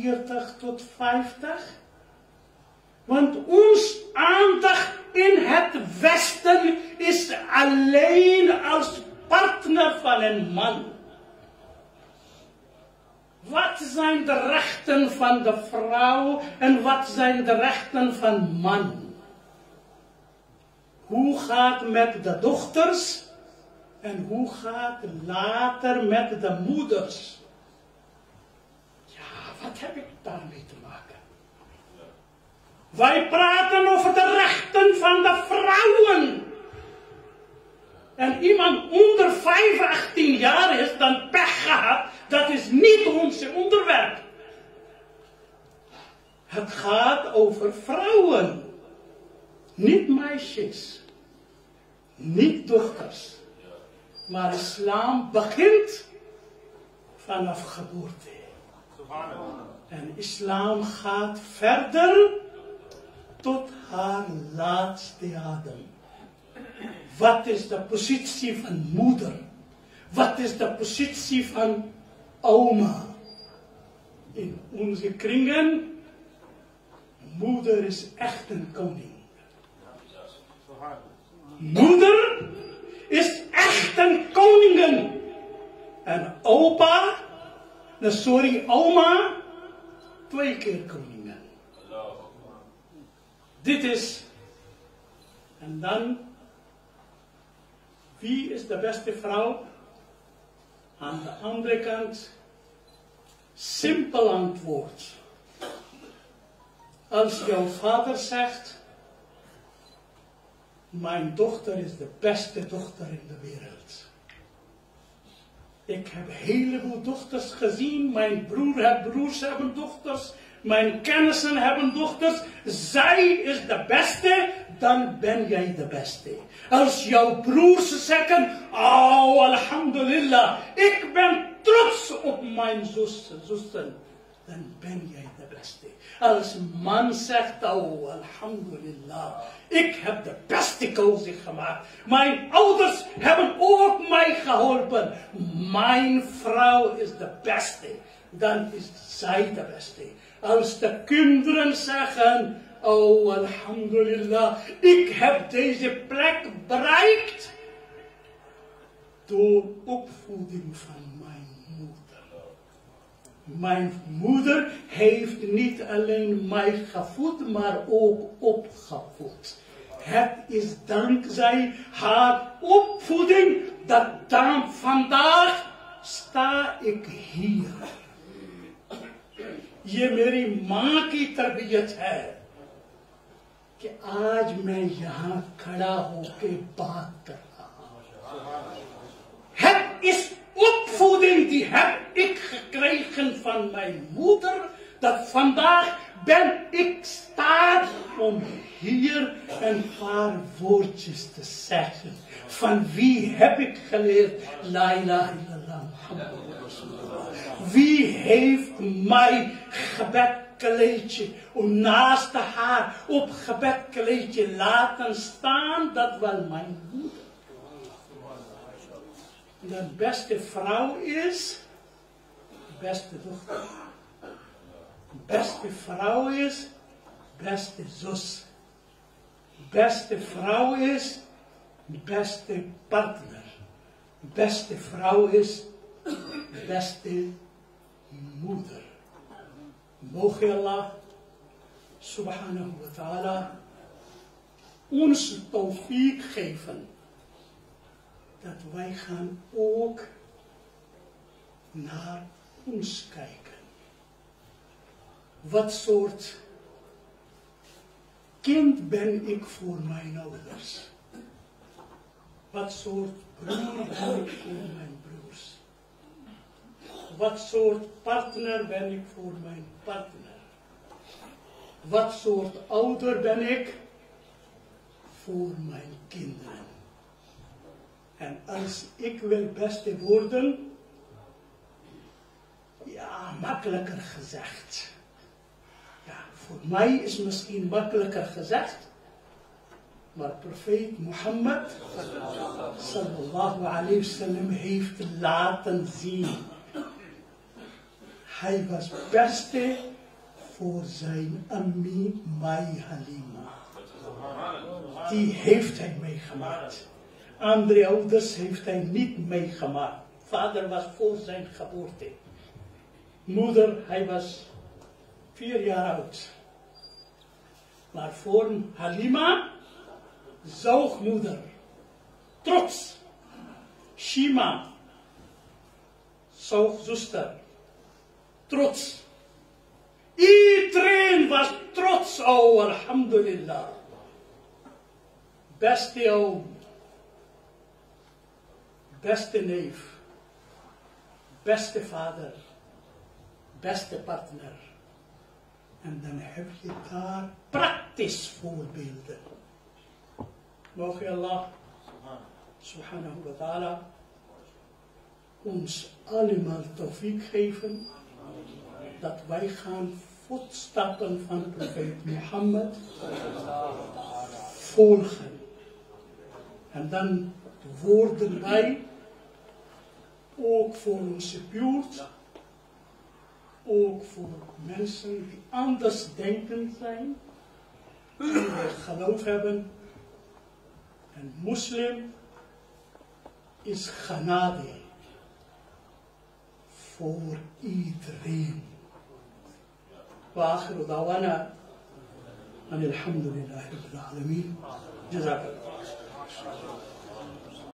40 tot 50. Want ons aandacht in het Westen is alleen als partner van een man. Wat zijn de rechten van de vrouw en wat zijn de rechten van man? Hoe gaat het met de dochters en hoe gaat het later met de moeders? Ja, wat heb ik daarmee te maken? Wij praten over de rechten van de vrouwen. En iemand onder 18 jaar is, dan pech gehad. Dat is niet ons onderwerp. Het gaat over vrouwen. Niet meisjes. Niet dochters. Maar islam begint vanaf geboorte. En islam gaat verder tot haar laatste adem. Wat is de positie van moeder? Wat is de positie van oma? In onze kringen, moeder is echt een koning. Moeder is echt een koningin. En oma, 2 keer koningin. Dit is, en dan, wie is de beste vrouw? Aan de andere kant, simpel antwoord. Als jouw vader zegt, mijn dochter is de beste dochter in de wereld. Ik heb een heleboel dochters gezien, mijn broers hebben dochters, mijn kennissen hebben dochters. Zij is de beste, dan ben jij de beste. Als jouw broers zeggen, oh alhamdulillah, ik ben trots op mijn zussen, dan ben jij de beste. Als een man zegt, oh alhamdulillah, ik heb de beste keuze gemaakt. Mijn ouders hebben ook mij geholpen. Mijn vrouw is de beste, dan is zij de beste. Als de kinderen zeggen, oh alhamdulillah, ik heb deze plek bereikt door opvoeding van mijn moeder. Mijn moeder heeft niet alleen mij gevoed, maar ook opgevoed. Het is dankzij haar opvoeding dat dan vandaag sta ik hier. ये मेरी माँ की तरबियत है कि आज मैं यहाँ खड़ा होकर बात कर रहा हूँ. Het is opvoeding die heb ik gekregen van mijn moeder, dat vandaag ben ik staat om hier een paar woordjes te zeggen. Van wie heb ik geleerd? La ilaha illallah Muhammad Rasulullah. Wie heeft mij gebedkleedje naast haar op gebedkleedje laten staan? Dat was mijn moeder. De beste vrouw is de beste dochter. De beste vrouw is de beste zus. De beste vrouw is de beste partner. De beste vrouw is de beste moeder. Mogen Allah subhanahu wa ta'ala ons tawfiq geven dat wij gaan ook naar ons kijken. Wat soort kind ben ik voor mijn ouders? Wat soort broer ben ik voor mijn broers? Wat soort partner ben ik voor mijn partner? Wat soort ouder ben ik voor mijn kinderen? En als ik wil beste worden, ja, makkelijker gezegd. Ja, voor mij is misschien makkelijker gezegd, maar profeet Mohammed sallallahu alayhi wa sallam heeft laten zien. Hij was het beste voor zijn Ammi Mai Halima. Die heeft hij meegemaakt. Andere ouders heeft hij niet meegemaakt. Vader was voor zijn geboorte. Moeder, hij was 4 jaar oud. Maar voor Halima, zoogmoeder, trots. Shima, zoogzuster, trots. Iedereen was trots, oh alhamdulillah. Beste oom, beste neef, beste vader, beste partner. En dan heb je daar praktisch voorbeelden. Mogen Allah subhanahu wa ta'ala ons allemaal tawfiq geven dat wij gaan voetstappen van profeet Mohammed volgen. En dan worden wij ook voor onze buurt, ook voor mensen die anders denken zijn, die geloof hebben. Een moslim is genade voor iedereen. وآخر دعوانا أن الحمد لله رب العالمين. جزاك الله.